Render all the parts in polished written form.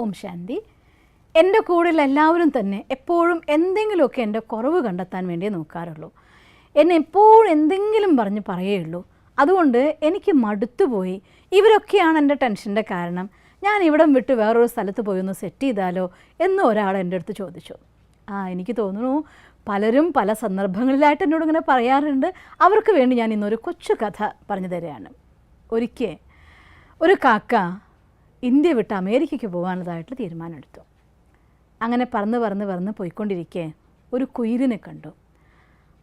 ഓം ശാന്തി. എൻ്റെ കൂടെയുള്ള എല്ലാവരും തന്നെ എപ്പോഴും എന്തെങ്കിലുമൊക്കെ എൻ്റെ കുറവ് കണ്ടെത്താൻ വേണ്ടിയേ നോക്കാറുള്ളൂ. എന്നെ എപ്പോഴും എന്തെങ്കിലും പറഞ്ഞ് പറയുള്ളൂ. അതുകൊണ്ട് എനിക്ക് മടുത്തുപോയി. ഇവരൊക്കെയാണ് എൻ്റെ ടെൻഷൻ്റെ കാരണം. ഞാൻ ഇവിടം വിട്ട് വേറൊരു സ്ഥലത്ത് പോയി ഒന്ന് സെറ്റ് ചെയ്താലോ എന്ന് ഒരാൾ എൻ്റെ അടുത്ത് ചോദിച്ചു. എനിക്ക് തോന്നുന്നു പലരും പല സന്ദർഭങ്ങളിലായിട്ട് എന്നോട് ഇങ്ങനെ പറയാറുണ്ട്. അവർക്ക് വേണ്ടി ഞാൻ ഇന്നൊരു കൊച്ചു കഥ പറഞ്ഞു തരികയാണ്. ഒരിക്കൽ ഒരു കാക്ക ഇന്ത്യ വിട്ട് അമേരിക്കയ്ക്ക് പോകാനുള്ളതായിട്ട് തീരുമാനമെടുത്തു. അങ്ങനെ പറന്ന് പോയിക്കൊണ്ടിരിക്കെ ഒരു കുയിലിനെ കണ്ടു.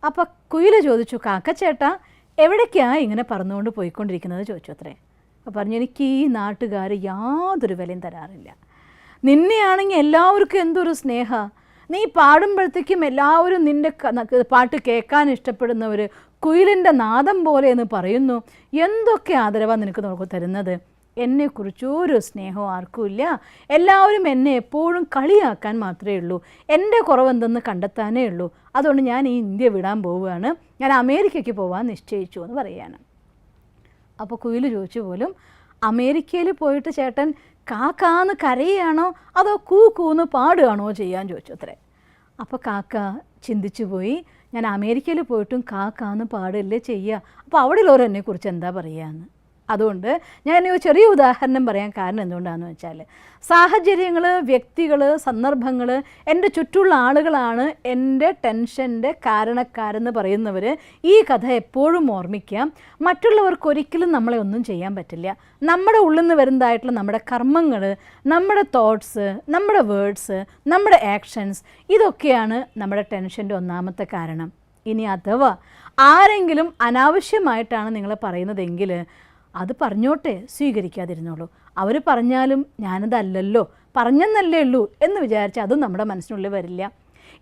അപ്പോൾ കുയിൽ ചോദിച്ചു, കാക്ക ചേട്ടാ എവിടേക്കാണ് ഇങ്ങനെ പറന്നുകൊണ്ട് പോയിക്കൊണ്ടിരിക്കുന്നത് ചോദിച്ചു അത്രേ. അപ്പോൾ പറഞ്ഞു, എനിക്ക് ഈ നാട്ടുകാർ യാതൊരു വിലയും തരാറില്ല. നിന്നെയാണെങ്കിൽ എല്ലാവർക്കും എന്തൊരു സ്നേഹ, നീ പാടുമ്പോഴത്തേക്കും എല്ലാവരും നിൻ്റെ പാട്ട് കേൾക്കാൻ ഇഷ്ടപ്പെടുന്നവർ കുയിലിൻ്റെ നാദം പോലെ എന്ന് പറയുന്നു. എന്തൊക്കെ ആദരവാണ് നിനക്ക് നമുക്ക് തരുന്നത്. എന്നെക്കുറിച്ച് ഒരു സ്നേഹവും ആർക്കുമില്ല. എല്ലാവരും എന്നെ എപ്പോഴും കളിയാക്കാൻ മാത്രമേ ഉള്ളൂ. എൻ്റെ കുറവെന്തെന്ന് കണ്ടെത്താനേ ഉള്ളൂ. അതുകൊണ്ട് ഞാൻ ഈ ഇന്ത്യ വിടാൻ പോവുകയാണ്. ഞാൻ അമേരിക്കയ്ക്ക് പോകാൻ നിശ്ചയിച്ചു എന്ന് പറയുകയാണ്. അപ്പോൾ കുയിൽ ചോദിച്ചു പോലും, അമേരിക്കയിൽ പോയിട്ട് ചേട്ടൻ കാക്കാന്ന് കരയുകയാണോ അതോ കൂന്ന് പാടുകയാണോ ചെയ്യാൻ ചോദിച്ചു അത്രേ. അപ്പോൾ കാക്ക ചിന്തിച്ചു പോയി, ഞാൻ അമേരിക്കയിൽ പോയിട്ടും കാക്കാന്ന് പാടല്ലേ ചെയ്യുക, അപ്പോൾ അവിടെയുള്ളവർ എന്നെക്കുറിച്ച് എന്താ പറയുകയെന്ന്. അതുകൊണ്ട് ഞാൻ ഒരു ചെറിയ ഉദാഹരണം പറയാൻ കാരണം എന്തുകൊണ്ടാണെന്ന് വെച്ചാൽ, സാഹചര്യങ്ങൾ, വ്യക്തികൾ, സന്ദർഭങ്ങൾ, എൻ്റെ ചുറ്റുമുള്ള ആളുകളാണ് എൻ്റെ ടെൻഷൻ്റെ കാരണക്കാരെന്ന് പറയുന്നവർ ഈ കഥ എപ്പോഴും ഓർമ്മിക്കാം. മറ്റുള്ളവർക്ക് ഒരിക്കലും നമ്മളെ ഒന്നും ചെയ്യാൻ പറ്റില്ല. നമ്മുടെ ഉള്ളിൽ നിന്ന് വരുന്നതായിട്ടുള്ള നമ്മുടെ കർമ്മങ്ങൾ, നമ്മുടെ തോട്ട്സ്, നമ്മുടെ വേർഡ്സ്, നമ്മുടെ ആക്ഷൻസ്, ഇതൊക്കെയാണ് നമ്മുടെ ടെൻഷൻ്റെ ഒന്നാമത്തെ കാരണം. ഇനി അഥവാ ആരെങ്കിലും അനാവശ്യമായിട്ടാണ് നിങ്ങൾ പറയുന്നതെങ്കിൽ അത് പറഞ്ഞോട്ടെ, സ്വീകരിക്കാതിരുന്നോളൂ. അവർ പറഞ്ഞാലും ഞാനതല്ലല്ലോ, പറഞ്ഞെന്നല്ലേ ഉള്ളൂ എന്ന് വിചാരിച്ച് അതും നമ്മുടെ മനസ്സിനുള്ളിൽ വരില്ല.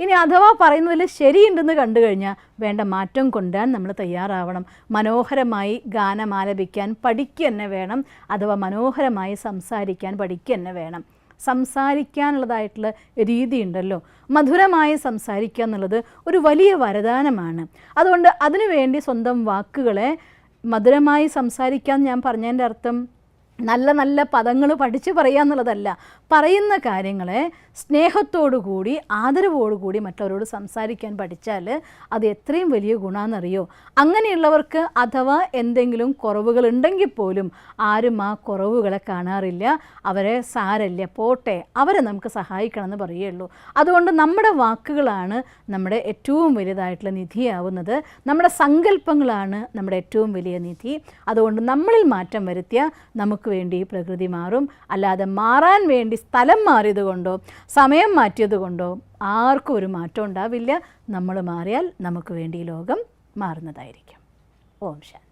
ഇനി അഥവാ പറയുന്നതിൽ ശരിയുണ്ടെന്ന് കണ്ടു കഴിഞ്ഞാൽ വേണ്ട മാറ്റം കൊണ്ടുവരാൻ നമ്മൾ തയ്യാറാവണം. മനോഹരമായി ഗാനം ആലപിക്കാൻ പഠിക്കുക തന്നെ വേണം. അഥവാ മനോഹരമായി സംസാരിക്കാൻ പഠിക്കുക തന്നെ വേണം. സംസാരിക്കാനുള്ളതായിട്ടുള്ള രീതിയുണ്ടല്ലോ, മധുരമായി സംസാരിക്കുക എന്നുള്ളത് ഒരു വലിയ വരദാനമാണ്. അതുകൊണ്ട് അതിനുവേണ്ടി സ്വന്തം വാക്കുകളെ മധുരമായി സംസാരിക്കാൻ ഞാൻ പറഞ്ഞതിൻ്റെ അർത്ഥം നല്ല നല്ല പദങ്ങൾ പഠിച്ച് പറയുക എന്നുള്ളതല്ല. പറയുന്ന കാര്യങ്ങളെ സ്നേഹത്തോടുകൂടി ആദരവോടുകൂടി മറ്റവരോട് സംസാരിക്കാൻ പഠിച്ചാൽ അത് എത്രയും വലിയ ഗുണമെന്നറിയോ. അങ്ങനെയുള്ളവർക്ക് അഥവാ എന്തെങ്കിലും കുറവുകൾ ഉണ്ടെങ്കിൽ പോലും ആരും ആ കുറവുകളെ കാണാറില്ല. അവരെ സാരല്ല, പോട്ടെ, അവരെ നമുക്ക് സഹായിക്കണമെന്ന് പറയുള്ളൂ. അതുകൊണ്ട് നമ്മുടെ വാക്കുകളാണ് നമ്മുടെ ഏറ്റവും വലുതായിട്ടുള്ള നിധിയാവുന്നത്. നമ്മുടെ സങ്കല്പങ്ങളാണ് നമ്മുടെ ഏറ്റവും വലിയ നിധി. അതുകൊണ്ട് നമ്മളിൽ മാറ്റം വരുത്തിയാൽ നമുക്ക് വേണ്ടി പ്രകൃതി മാറും. അല്ലാതെ മാറാൻ വേണ്ടി സ്ഥലം മാറിയത് കൊണ്ടോ സമയം മാറ്റിയത് കൊണ്ടോ ആർക്കും ഒരു മാറ്റം ഉണ്ടാവില്ല. നമ്മൾ മാറിയാൽ നമുക്ക് വേണ്ടി ലോകം മാറുന്നതായിരിക്കും. ഓം ശാന്തി.